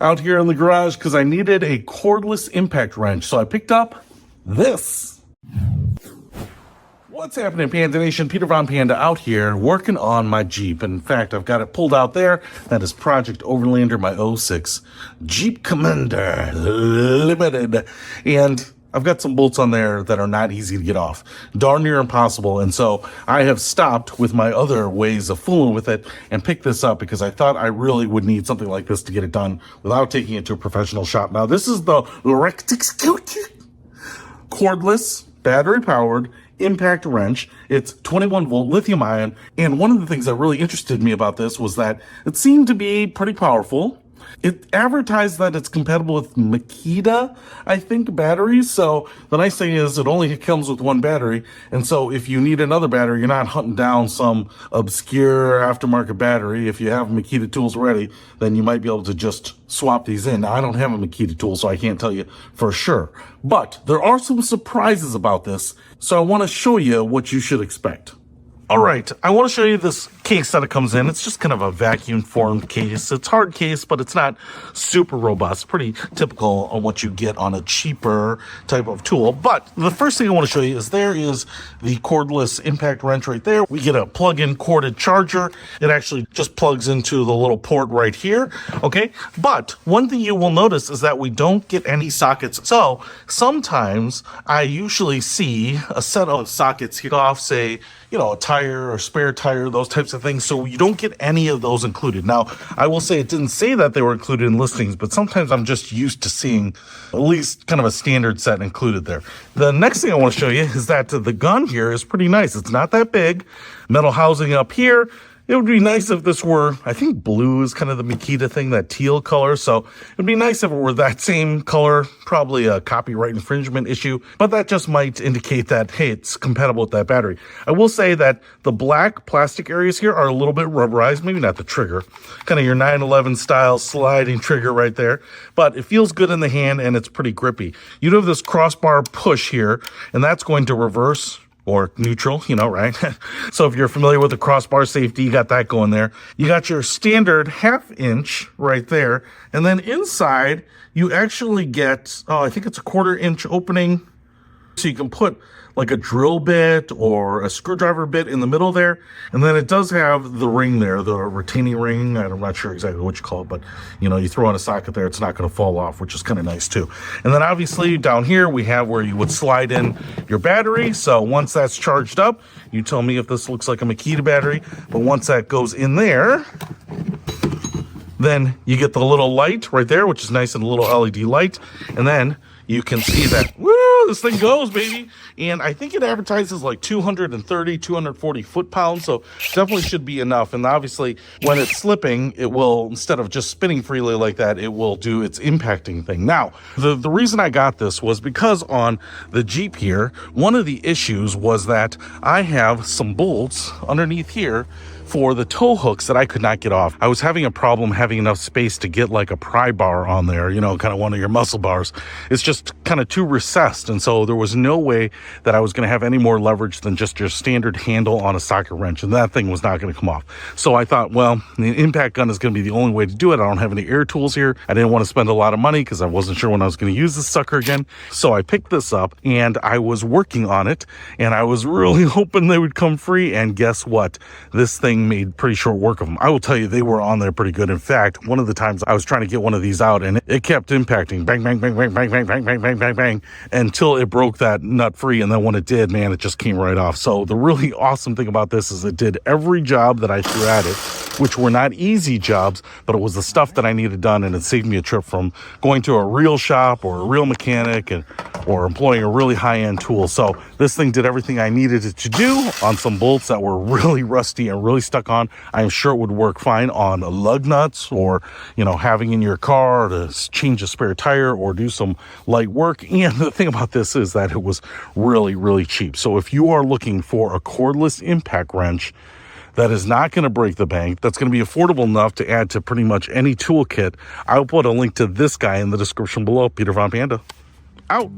out here in the garage because I needed a cordless impact wrench. So I picked up this. What's happening, Panda Nation? Peter Von Panda out here working on my Jeep. In fact, I've got it pulled out there. That is Project Overlander, my 06 Jeep Commander Limited. And I've got some bolts on there that are not easy to get off. Darn near impossible. And so I have stopped with my other ways of fooling with it and picked this up because I thought I really would need something like this to get it done without taking it to a professional shop. Now, this is the LHRETXQ cordless, battery-powered impact wrench. It's 21 volt lithium ion. And one of the things that really interested me about this was that it seemed to be pretty powerful. It advertised that it's compatible with Makita, I think, batteries. So the nice thing is it only comes with one battery. And so if you need another battery, you're not hunting down some obscure aftermarket battery. If you have Makita tools ready, then you might be able to just swap these in. Now, I don't have a Makita tool, so I can't tell you for sure. But there are some surprises about this. So I want to show you what you should expect. All right, I want to show you this case that it comes in. It's just kind of a vacuum formed case. It's hard case, but it's not super robust. Pretty typical of what you get on a cheaper type of tool. But the first thing I want to show you is there is the cordless impact wrench right there. We get a plug-in corded charger. It actually just plugs into the little port right here, okay? But one thing you will notice is that we don't get any sockets. So sometimes I usually see a set of sockets kick off, say, you know, a tire or spare tire, those types of things. So you don't get any of those included. Now, I will say it didn't say that they were included in listings, but sometimes I'm just used to seeing at least kind of a standard set included there. The next thing I want to show you is that the gun here is pretty nice. It's not that big. Metal housing up here. It would be nice if this were, I think blue is kind of the Makita thing, that teal color. So it'd be nice if it were that same color, probably a copyright infringement issue, but that just might indicate that, hey, it's compatible with that battery. I will say that the black plastic areas here are a little bit rubberized, maybe not the trigger, kind of your 911 style sliding trigger right there, but it feels good in the hand and it's pretty grippy. You do have this crossbar push here, and that's going to reverse or neutral, you know, right? So if you're familiar with the crossbar safety, you got that going there. You got your standard 1/2 inch right there. And then inside, you actually get, I think it's a 1/4 inch opening. So you can put like a drill bit or a screwdriver bit in the middle there. And then it does have the ring there, the retaining ring. I'm not sure exactly what you call it, but you know, you throw on a socket there, it's not going to fall off, which is kind of nice too. And then obviously down here, we have where you would slide in your battery. So once that's charged up, you tell me if this looks like a Makita battery, but once that goes in there, then you get the little light right there, which is nice, and a little LED light. And then you can see that, woo, this thing goes, baby. And I think it advertises like 230, 240 foot-pounds, so definitely should be enough. And obviously, when it's slipping, it will, instead of just spinning freely like that, it will do its impacting thing. Now, the reason I got this was because on the Jeep here, one of the issues was that I have some bolts underneath here for the tow hooks that I could not get off. I was having a problem having enough space to get like a pry bar on there, you know, kind of one of your muscle bars. It's just kind of too recessed. And so there was no way that I was going to have any more leverage than just your standard handle on a socket wrench. And that thing was not going to come off. So I thought, well, the impact gun is going to be the only way to do it. I don't have any air tools here. I didn't want to spend a lot of money because I wasn't sure when I was going to use this sucker again. So I picked this up and I was working on it and I was really hoping they would come free. And guess what? This thing made pretty short work of them. I will tell you, they were on there pretty good. In fact, one of the times I was trying to get one of these out and it kept impacting, bang, bang, bang, bang, bang, bang, bang, bang, bang, bang, bang, until it broke that nut free. And then when it did, man, it just came right off. So the really awesome thing about this is it did every job that I threw at it, which were not easy jobs, but it was the stuff that I needed done. And it saved me a trip from going to a real shop or a real mechanic or employing a really high-end tool. So this thing did everything I needed it to do on some bolts that were really rusty and really stuck on. I'm sure it would work fine on lug nuts or, you know, having in your car to change a spare tire or do some light work. And the thing about this is that it was really, really cheap. So if you are looking for a cordless impact wrench that is not going to break the bank, that's going to be affordable enough to add to pretty much any toolkit, I'll put a link to this guy in the description below. Peter Von Panda, out.